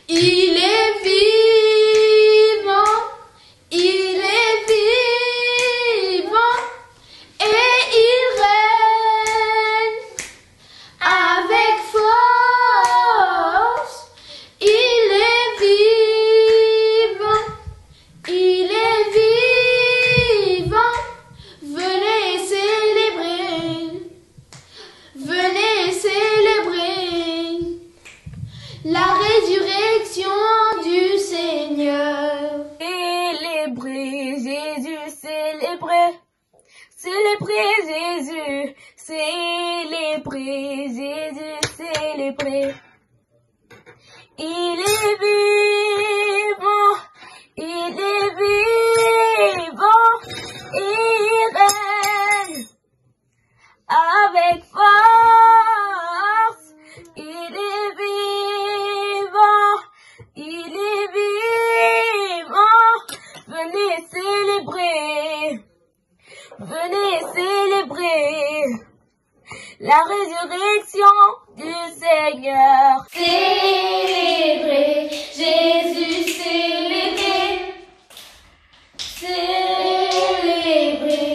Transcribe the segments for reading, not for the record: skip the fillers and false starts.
Il est vivant, il est vivant, et il règne avec force. Il est vivant, il est vivant. Venez célébrer la résurrection du Seigneur. Célébrez Jésus, célébrez, célébrez Jésus, célébrez Jésus, célébrez. Il est vivant, il est vivant, il règne avec force. Il est vivant, il est vivant. Venez célébrer la résurrection du Seigneur. Célébrez Jésus, célébrez, célébrez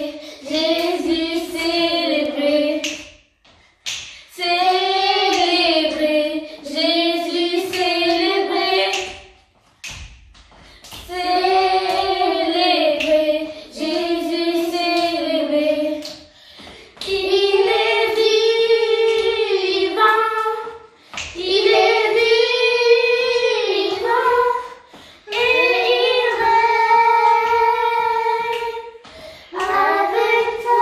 Jésus, célébrez, célébrez Jésus, célébrez, célébrez Jésus, célébrez. Il est vivant, il est vivant, et il règne avec force.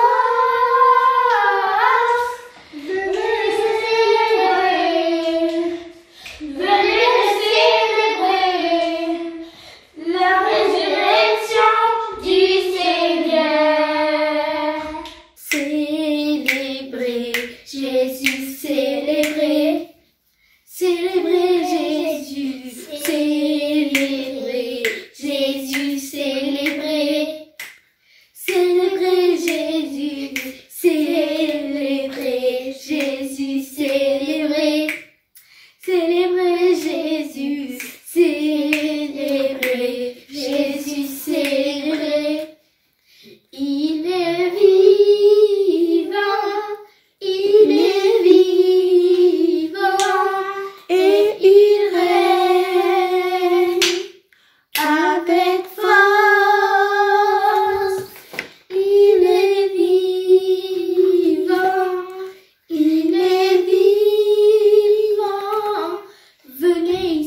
Venez célébrer la résurrection du Seigneur. Célébrez Jésus, célébrez, célébrez Jésus, célébrez Jésus, célébrez, célébrez Jésus, célébrez Jésus, célébrez, célébrez Jésus, célébrez Jésus, célébrez. Il est vivant, il est vivant, et il règne avec force. Il est vivant, il est vivant. Venez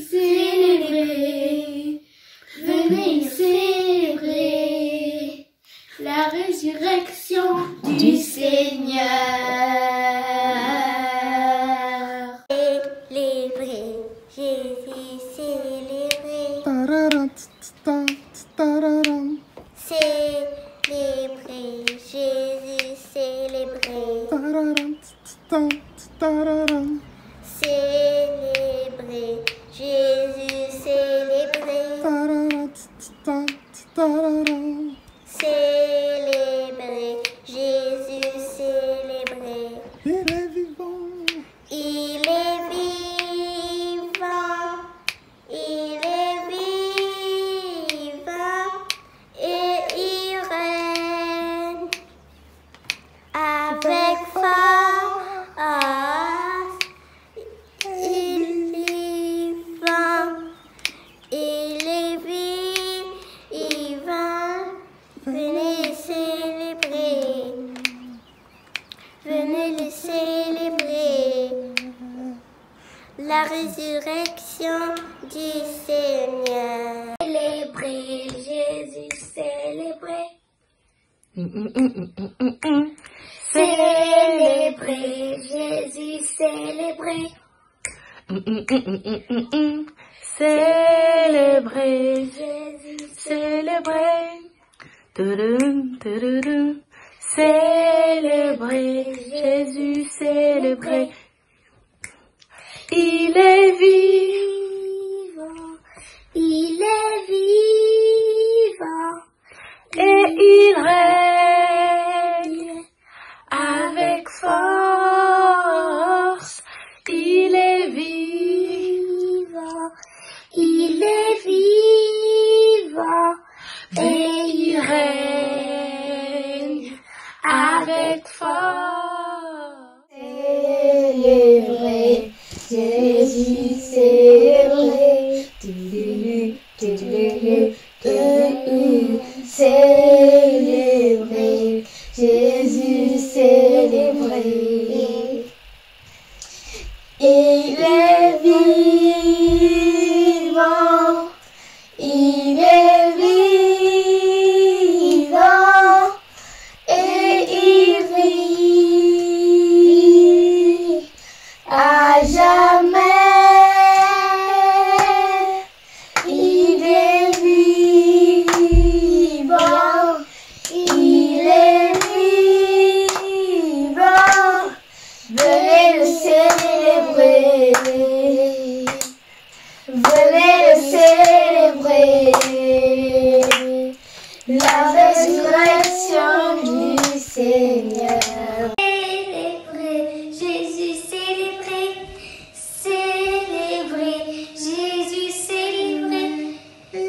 célébrer la résurrection du Seigneur. Célébrez Jésus, célébrez, célébrez Jésus, célébrez, célébrez Jésus, célébrez, célébrez Jésus, célébrez. Il est vivant, Il est vivant, il est vivant, et il règne avec force. Il est vivant, il est vivant. Venez le célébrer, la résurrection du Seigneur. Célébrez Jésus, célébrez, célébrez Jésus, célébrez, Célébrez, Jésus, célébrez, tudum, tudum. Célébrez, Jésus, célébrez. Il est vivant, il est vivant, et il règne avec force. Il est vivant, célébrer. Célébrer, Jésus célébré. Il est vivant, il est vivant, et il vit à jamais. Il est vivant, il est vivant, venez le célébrer, venez le célébrer, la résurrection du Seigneur. Célébrer, Jésus célébré, célébrer, Jésus célébré, il est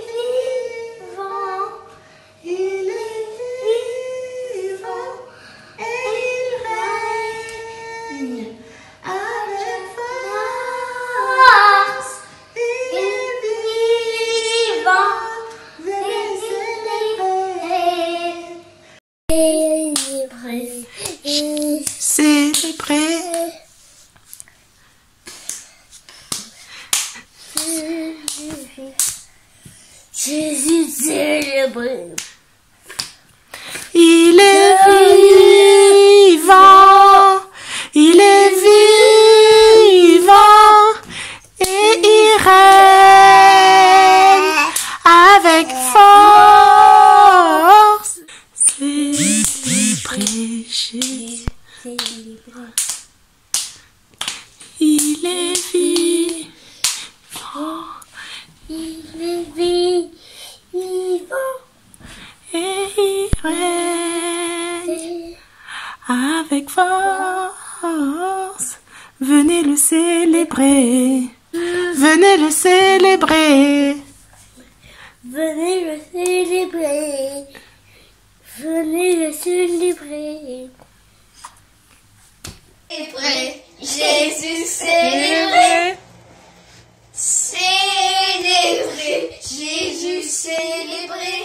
vivant, il est vivant, et il règne avec force, il est vivant, venez Célébrer. Jésus célébré. Il est vivant, il est vivant, et il règne avec force. Célébrer Jésus. Il est vivant, Il est vivant, et il règne avec force. Venez le célébrer, venez le célébrer. venez le célébrer, venez le célébrer. Célébrer, Jésus célébré, célébrer, Jésus célébré,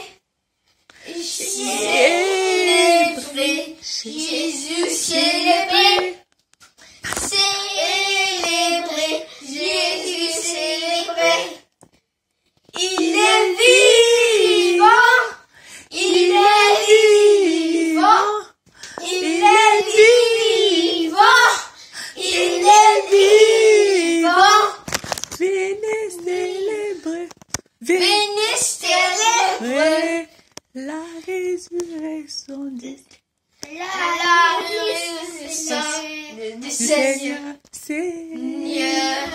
célébrer, Jésus célébré, célébrer, Jésus célébré. Il est vivant, il est vivant, il est vivant, il est vivant. Venez célébrer, Venez célébrer la résurrection du la résurrection du Seigneur. Seigneur,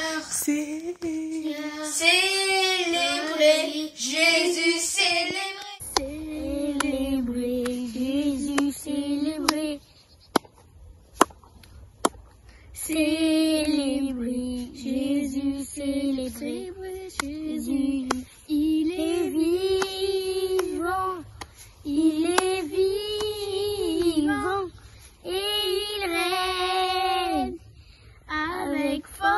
Célébrer, Jésus célébré. Célébrer, Jésus célébré. Célébrer, Jésus célébré. Jésus, il est vivant, il est vivant, et il règne avec force.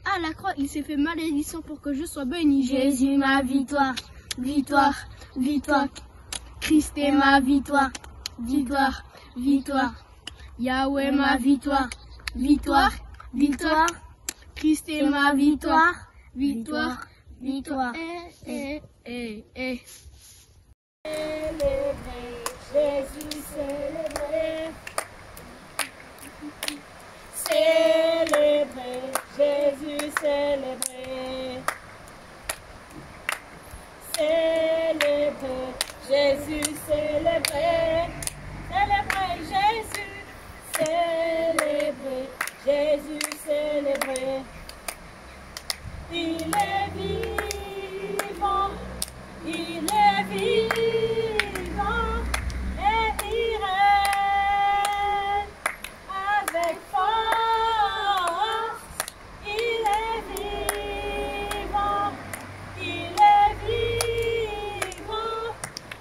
À la croix, il s'est fait malédiction pour que je sois béni. Jésus, ma victoire, victoire, victoire. Christ est ma victoire, victoire, victoire. Yahweh, ma victoire, victoire, victoire. Christ est ma victoire, victoire, victoire. Eh. Célébrer, Jésus célébrer. Célébrer, Jésus célébrer. Célébrer, Jésus célébrer. Célébrer Jésus, célébrer Jésus célébrer. Il est vivant, il est vivant, et il règne avec force. Il est vivant, il est vivant,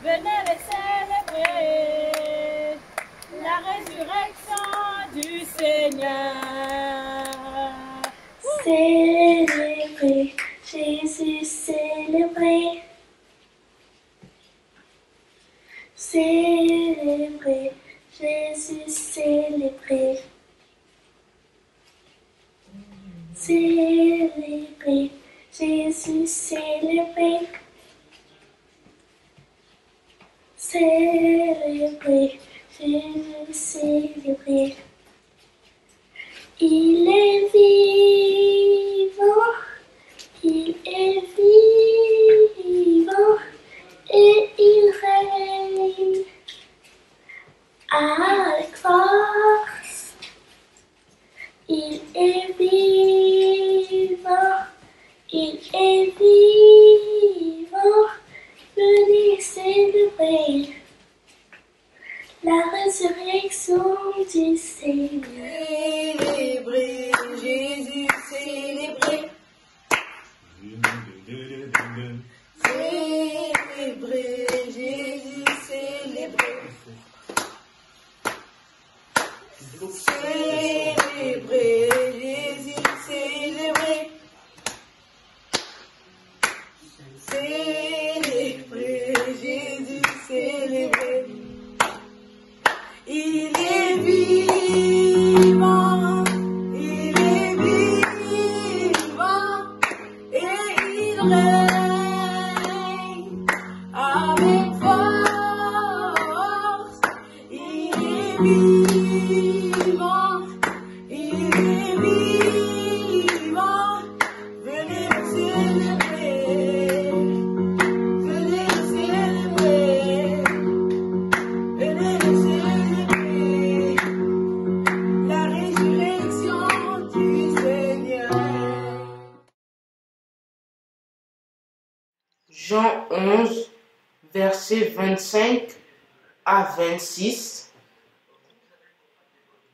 venez le célébrer, la résurrection du Seigneur. Célébrez, Jésus célébré. Célébrez, Jésus célébré. Célébrez, Jésus célébré. Célébrez, Jésus célébré. Il est vivant, il est vivant et il règne avec force. Il est vivant, il est vivant. Venez célébrer la résurrection du Seigneur. Célébrez Jésus, célébrez. Célébrez Jésus, célébrez. Célébrez Jésus, célébrez. Célébrez Jésus, célébrez. Il est vivant, il est vivant et il règne avec force. Il est vivant, il est vivant. Venez le célébrer, venez le célébrer, venez le célébrer. La résurrection du Seigneur. Jean 11, versets 25 à 26.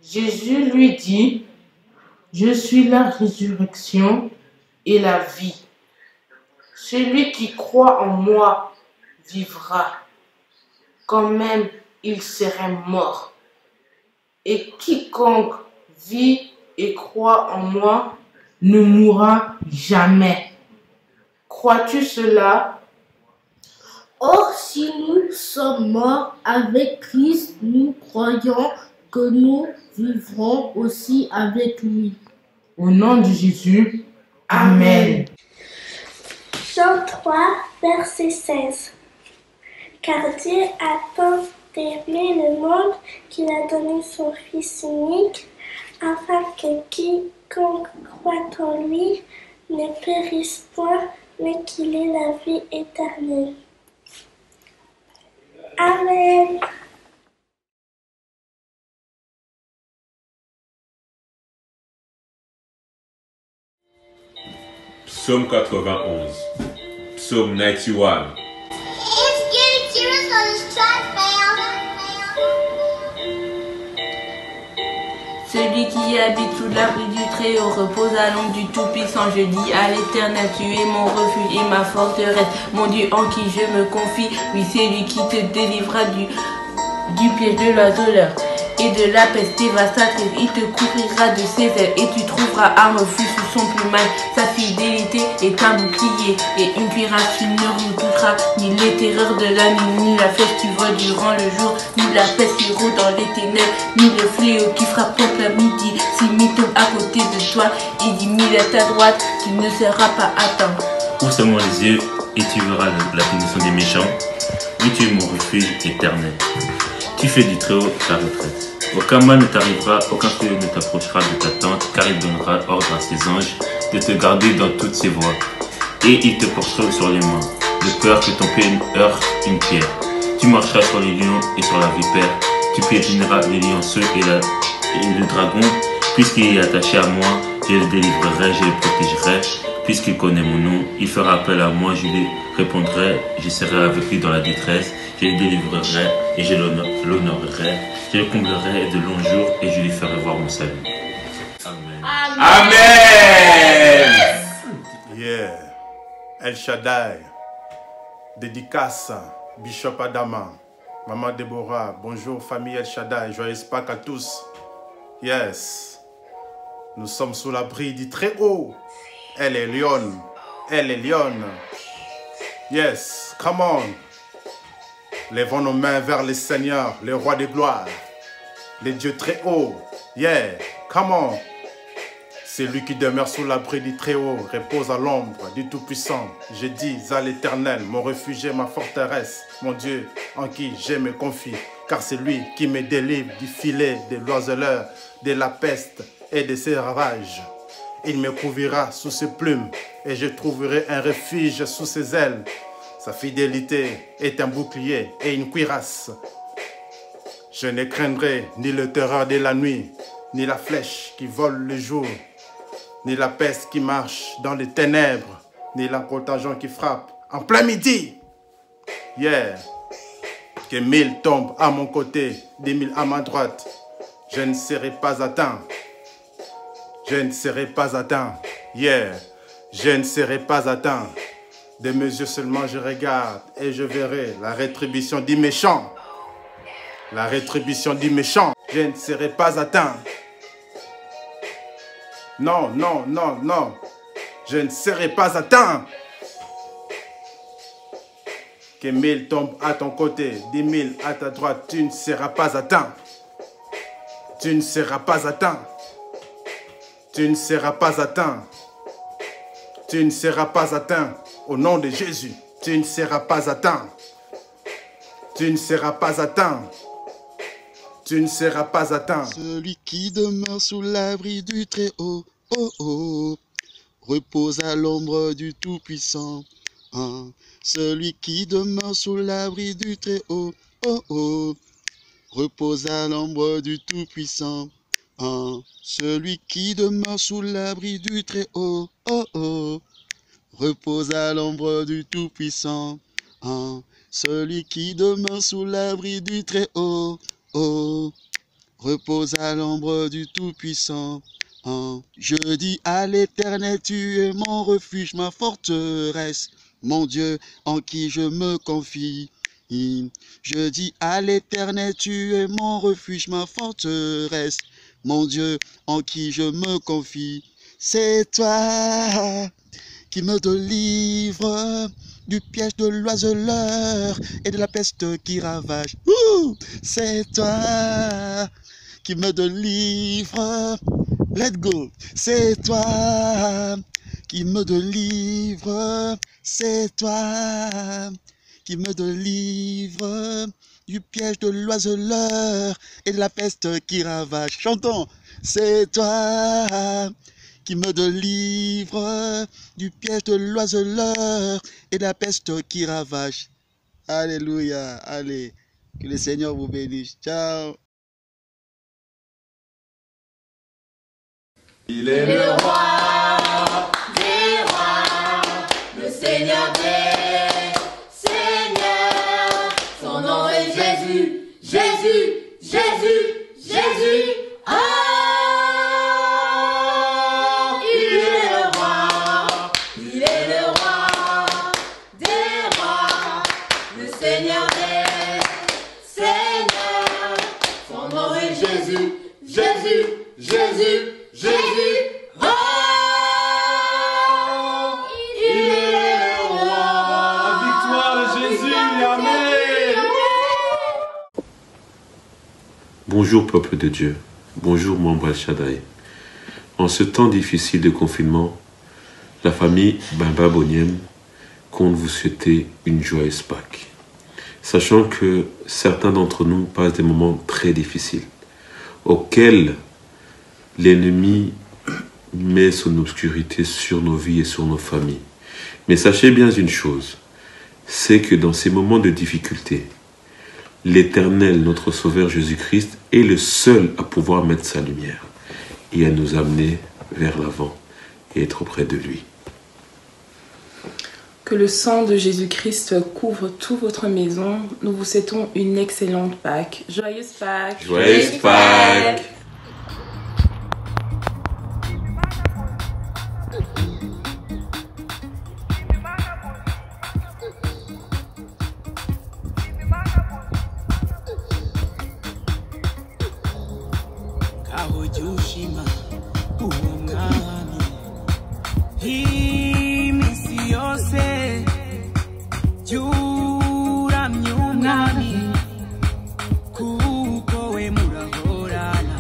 Jésus lui dit, « Je suis la résurrection et la vie. Celui qui croit en moi vivra, quand même il serait mort. Et quiconque vit et croit en moi ne mourra jamais. » Crois-tu cela? Or, si nous sommes morts avec Christ, nous croyons que nous vivrons aussi avec lui. Au nom de Jésus, Amen. Jean 3, verset 16. Car Dieu a tant aimé le monde qu'il a donné son Fils unique, afin que quiconque croit en lui ne périsse point, mais qu'il ait la vie éternelle. Amen. Psaume 91. Psaume 91. Celui qui habite sous l'abri du Très-Haut repose à l'ombre du Tout-Puissant. Je dis à l'Éternel, tu es mon refuge et ma forteresse, mon Dieu en qui je me confie. Oui, c'est lui qui te délivrera du piège de l'oiseleur et de la peste dévastatrice. Il te couvrira de ses ailes et tu trouveras un refuge sous son plumage. Sa fidélité est un bouclier et une cuirasse. Tu ne redouteras ni les terreurs de la nuit, ni la flèche qui vole durant le jour, ni la peste qui rôde dans les ténèbres, ni le fléau qui frappe contre la midi. Si mille tombent à côté de toi et 10 000 à ta droite, tu ne seras pas atteint. Ouvre seulement les yeux et tu verras la punition des méchants. Oui, tu es mon refuge éternel. Tu fais du Très-Haut ta retraite. Aucun mal ne t'arrivera, aucun feu ne t'approchera de ta tente, car il donnera ordre à ses anges de te garder dans toutes ses voies. Et ils te porteront sur les mains, de peur que ton pied heurte une pierre. Tu marcheras sur les lions et sur la vipère, tu piétineras les lionceaux et le dragon. Puisqu'il est attaché à moi, je le délivrerai, je le protégerai. Puisqu'il connaît mon nom, il fera appel à moi, je lui répondrai, je serai avec lui dans la détresse, je le délivrerai et je l'honorerai, je le comblerai de longs jours et je lui ferai voir mon salut. Amen. Amen. Yeah. El Shaddai. Dédicace. Bishop Adama. Maman Déborah. Bonjour famille El Shaddai. Joyeuse Pâques à tous. Yes. Nous sommes sous l'abri du Très-Haut. Elle est lionne. Elle est lionne. Yes, come on. Lèvons nos mains vers le Seigneur, le roi des gloires. Le Dieu Très-Haut. Yeah, come on. Celui qui demeure sous l'abri du Très-Haut repose à l'ombre du Tout-Puissant. Je dis à l'Éternel, mon refuge et ma forteresse, mon Dieu en qui je me confie. Car c'est lui qui me délivre du filet de l'oiseleur, de la peste et de ses ravages. Il me couvrira sous ses plumes et je trouverai un refuge sous ses ailes. Sa fidélité est un bouclier et une cuirasse. Je ne craindrai ni le terreur de la nuit, ni la flèche qui vole le jour, ni la peste qui marche dans les ténèbres, ni la contagion qui frappe en plein midi. Yeah. Que 1000 tombent à mon côté, 10 000 à ma droite, je ne serai pas atteint. Je ne serai pas atteint. Yeah. Je ne serai pas atteint. De mes yeux seulement je regarde et je verrai la rétribution du méchant. La rétribution du méchant. Je ne serai pas atteint. Non, non, non, non. Je ne serai pas atteint. Que 1000 tombent à ton côté, 10 000 à ta droite, tu ne seras pas atteint. Tu ne seras pas atteint. Tu ne seras pas atteint. Tu ne seras pas atteint. Au nom de Jésus, tu ne seras pas atteint. Tu ne seras pas atteint. Tu ne seras pas atteint. Celui qui demeure sous l'abri du Très-Haut, oh oh, repose à l'ombre du Tout-Puissant. Hein. Celui qui demeure sous l'abri du Très-Haut, oh oh, repose à l'ombre du Tout-Puissant. Hein. Celui qui demeure sous l'abri du Très-Haut, oh oh, repose à l'ombre du Tout-Puissant. Hein. Celui qui demeure sous l'abri du Très-Haut, oh, repose à l'ombre du Tout-Puissant. Hein. Je dis à l'Éternel, tu es mon refuge, ma forteresse, mon Dieu en qui je me confie. Je dis à l'Éternel, tu es mon refuge, ma forteresse, mon Dieu en qui je me confie. C'est toi qui me délivre du piège de l'oiseleur et de la peste qui ravage. C'est toi qui me délivre. Let go. C'est toi qui me délivre. C'est toi qui me délivre du piège de l'oiseleur et de la peste qui ravage. Chantons. C'est toi qui me délivre du piège de l'oiseleur et de la peste qui ravage. Alléluia. Allez, que le Seigneur vous bénisse. Ciao. Il est le roi des rois, le Seigneur des seigneurs. Son nom est Jésus, Jésus, Jésus, Jésus. Oh, il est le roi des rois, le Seigneur des seigneurs. Son nom est Jésus, Jésus, Jésus. Jésus, oh, il est le roi. Victoire de Jésus, amen. Bonjour peuple de Dieu, bonjour membre El Shaddai. En ce temps difficile de confinement, la famille Bimba Boniem compte vous souhaiter une joyeuse Pâques. Sachant que certains d'entre nous passent des moments très difficiles, auxquels l'ennemi met son obscurité sur nos vies et sur nos familles. Mais sachez bien une chose, c'est que dans ces moments de difficulté, l'Éternel, notre Sauveur Jésus-Christ, est le seul à pouvoir mettre sa lumière et à nous amener vers l'avant et être auprès de lui. Que le sang de Jésus-Christ couvre toute votre maison. Nous vous souhaitons une excellente Pâques. Joyeuse Pâques. Joyeuse Pâques. Kawojushima, iminsi yose yuramye umwami kuko we murahorana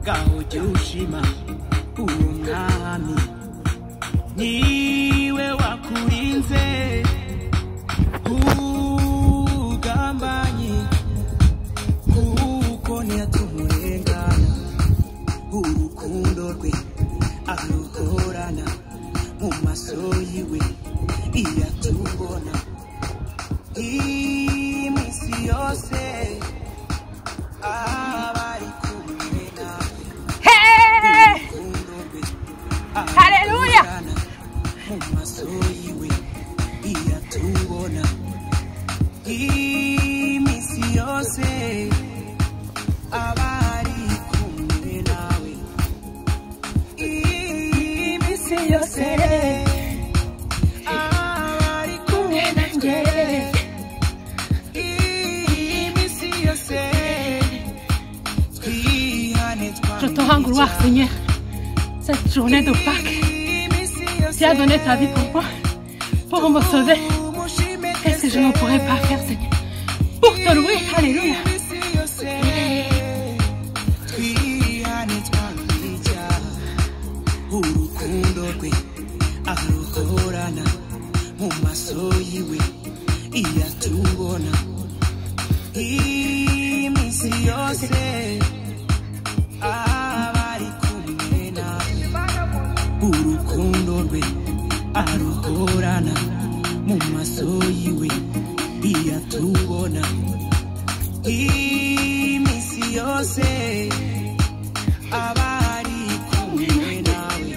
gaho jyushima uwo mwami niwe wakurinze ugambanyi kuko ntiyatumurengana urukundo rwe aruhorana mu maso yiwe iyatubona iminsi yose abari kumwe nawe. Urukundo rwe aruhorana mu maso yiwe iyatubona iminsi yose abari kumwe nawe. Iminsi yose abari kumwe nanjye. Iminsi yose Je te rends gloire, Seigneur. Cette journée de Pâques, tu as donné ta vie pour moi, pour me sauver. Qu'est-ce que je ne pourrais pas faire, Seigneur, pour te louer? Alléluia. urukundo rwe aruhorana mu maso yiwe iyatubona iminsi yose abari kumwe nawe. Urukundo rwe aruhorana mu maso yiwe iyatubona iminsi yose abari kumwe nawe.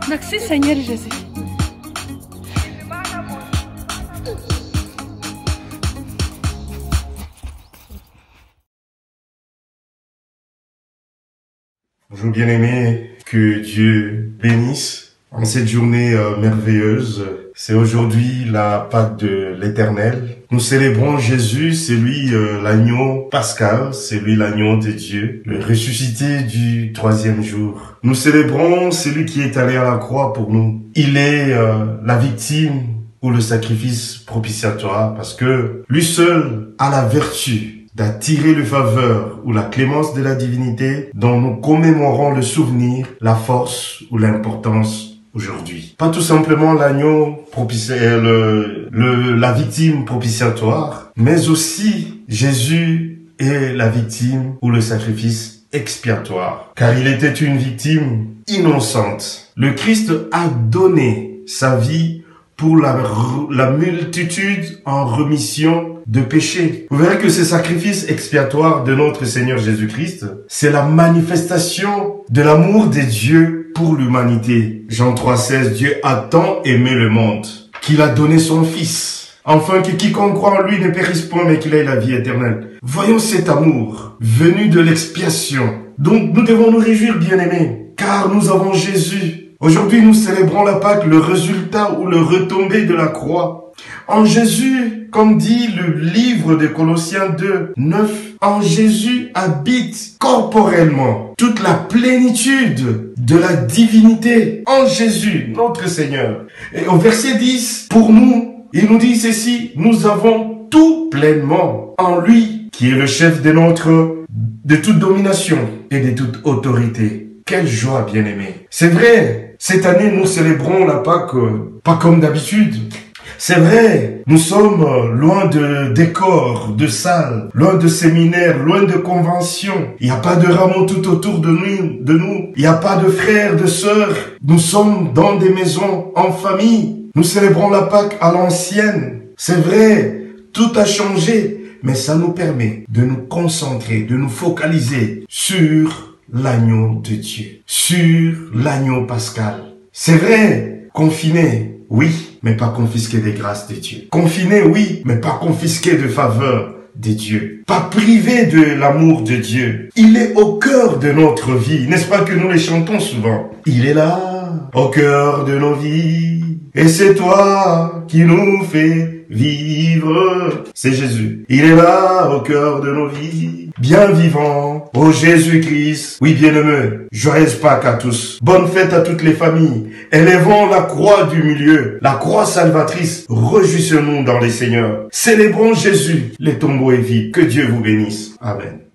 Merci, Seigneur Jésus. Bonjour bien-aimés, que Dieu bénisse en cette journée merveilleuse. C'est aujourd'hui la Pâque de l'Éternel. Nous célébrons Jésus, c'est lui l'agneau pascal, c'est lui l'agneau de Dieu, le ressuscité du 3e jour. Nous célébrons celui qui est allé à la croix pour nous. Il est la victime ou le sacrifice propitiatoire parce que lui seul a la vertu d'attirer le faveur ou la clémence de la divinité dont nous commémorons le souvenir, la force ou l'importance aujourd'hui. Pas tout simplement l'agneau propitiatoire, la victime propitiatoire, mais aussi Jésus est la victime ou le sacrifice expiatoire. Car il était une victime innocente. Le Christ a donné sa vie pour la multitude en remission de péché. Vous verrez que ce sacrifice expiatoire de notre Seigneur Jésus-Christ, c'est la manifestation de l'amour de Dieu pour l'humanité. Jean 3,16, Dieu a tant aimé le monde qu'il a donné son Fils, afin que quiconque croit en lui ne périsse point mais qu'il ait la vie éternelle. Voyons cet amour venu de l'expiation. Donc nous devons nous réjouir, bien-aimés, car nous avons Jésus. Aujourd'hui, nous célébrons la Pâque, le résultat ou le retombé de la croix. En Jésus, comme dit le livre de Colossiens 2, 9, en Jésus habite corporellement toute la plénitude de la divinité. En Jésus, notre Seigneur. Et au verset 10, pour nous, il nous dit ceci, nous avons tout pleinement en lui, qui est le chef de toute domination et de toute autorité. Quelle joie, bien-aimés. C'est vrai, cette année, nous célébrons la Pâque, pas comme d'habitude. C'est vrai, nous sommes loin de décors, de salles, loin de séminaires, loin de conventions. Il n'y a pas de rameaux tout autour de nous. Il n'y a pas de frères, de sœurs. Nous sommes dans des maisons, en famille. Nous célébrons la Pâque à l'ancienne. C'est vrai, tout a changé, mais ça nous permet de nous concentrer, de nous focaliser sur l'agneau de Dieu, sur l'agneau pascal. C'est vrai, confiné, oui, mais pas confisqué des grâces de Dieu. Confiné, oui, mais pas confisqué de faveur de Dieu. Pas privé de l'amour de Dieu. Il est au cœur de notre vie. N'est-ce pas que nous les chantons souvent? Il est là, au cœur de nos vies. Et c'est toi qui nous fais vivre. C'est Jésus. Il est là au cœur de nos vies. Bien vivant, ô Jésus-Christ. Oui, bien-aimé, joyeuse Pâques à tous. Bonne fête à toutes les familles. Élevons la croix du milieu, la croix salvatrice. Réjouissons-nous dans les Seigneurs. Célébrons Jésus. Les tombeaux est vide. Que Dieu vous bénisse. Amen.